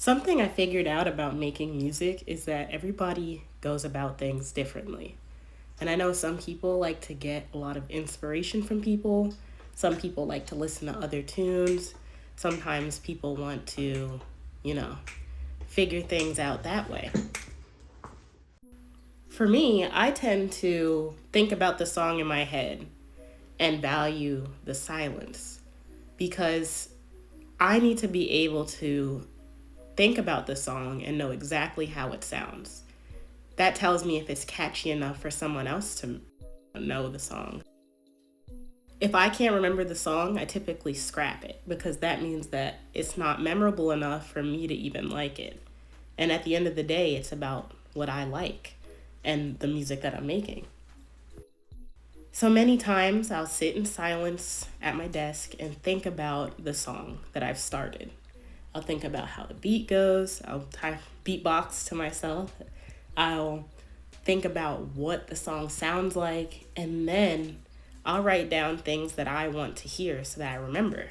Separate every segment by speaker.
Speaker 1: Something I figured out about making music is that everybody goes about things differently. And I know some people like to get a lot of inspiration from people. Some people like to listen to other tunes. Sometimes people want to, you know, figure things out that way. For me, I tend to think about the song in my head and value the silence because I need to be able to think about the song and know exactly how it sounds. That tells me if it's catchy enough for someone else to know the song. If I can't remember the song, I typically scrap it because that means that it's not memorable enough for me to even like it. And at the end of the day, it's about what I like and the music that I'm making. So many times I'll sit in silence at my desk and think about the song that I've started. I'll think about how the beat goes. I'll beatbox to myself. I'll think about what the song sounds like, and then I'll write down things that I want to hear so that I remember.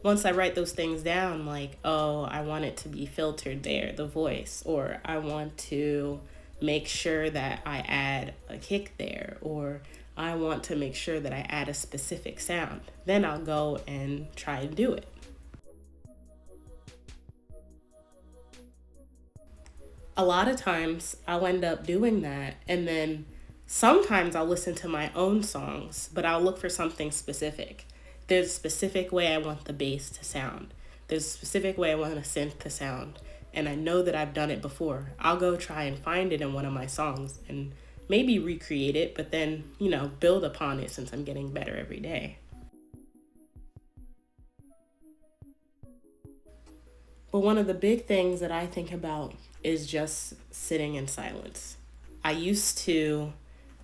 Speaker 1: Once I write those things down, like, oh, I want it to be filtered there, the voice, or I want to make sure that I add a kick there, or I want to make sure that I add a specific sound. Then I'll go and try and do it. A lot of times I'll end up doing that, and then sometimes I'll listen to my own songs, but I'll look for something specific. There's a specific way I want the bass to sound. There's a specific way I want a synth to sound. And I know that I've done it before. I'll go try and find it in one of my songs and maybe recreate it, but then, build upon it since I'm getting better every day. But one of the big things that I think about is just sitting in silence. I used to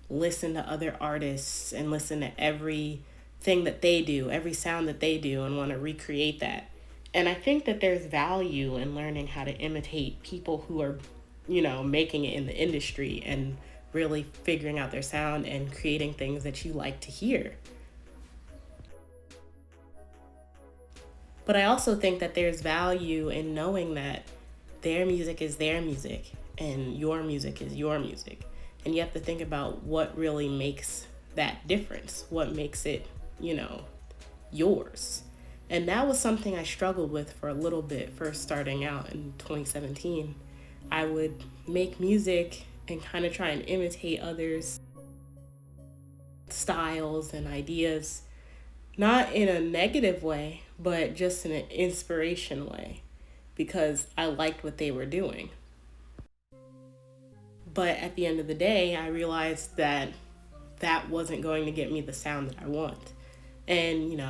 Speaker 1: listen to other artists and listen to everything that they do, every sound that they do, and want to recreate that. And I think that there's value in learning how to imitate people who are, making it in the industry and really figuring out their sound and creating things that you like to hear. But I also think that there's value in knowing that their music is their music and your music is your music. And you have to think about what really makes that difference, what makes it, yours. And that was something I struggled with for a little bit, first starting out in 2017. I would make music and kind of try and imitate others' styles and ideas, not in a negative way, but just in an inspiration way, because I liked what they were doing. But at the end of the day, I realized that that wasn't going to get me the sound that I want. And,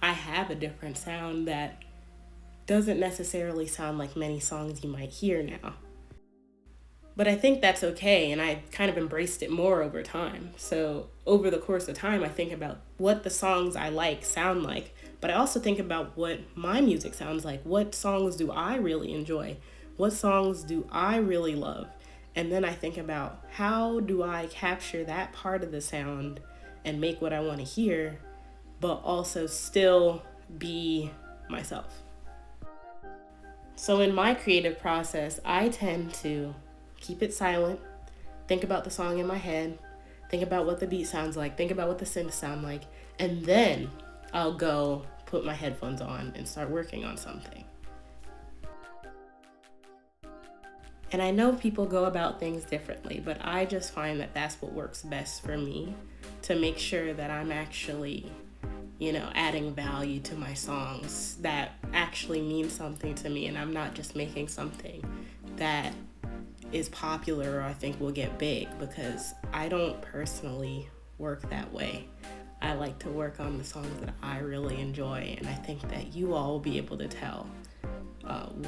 Speaker 1: I have a different sound that doesn't necessarily sound like many songs you might hear now. But I think that's okay, and I kind of embraced it more over time. So over the course of time, I think about what the songs I like sound like, but I also think about what my music sounds like. What songs do I really enjoy? What songs do I really love? And then I think about how do I capture that part of the sound and make what I want to hear, but also still be myself. So in my creative process, I tend to keep it silent, think about the song in my head, think about what the beat sounds like, think about what the synths sound like, and then I'll go put my headphones on and start working on something. And I know people go about things differently, but I just find that that's what works best for me to make sure that I'm actually, adding value to my songs that actually mean something to me, and I'm not just making something that is popular or I think will get big, because I don't personally work that way. I like to work on the songs that I really enjoy, and I think that you all will be able to tell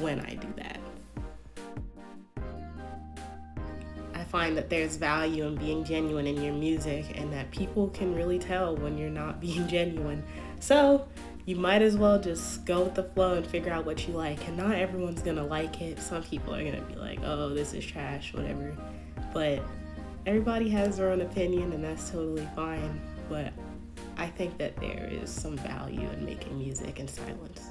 Speaker 1: when I do that. I find that there's value in being genuine in your music, and that people can really tell when you're not being genuine. So you might as well just go with the flow and figure out what you like. And not everyone's gonna like it. Some people are gonna be like, oh, this is trash, whatever. But everybody has their own opinion, and that's totally fine. But I think that there is some value in making music in silence.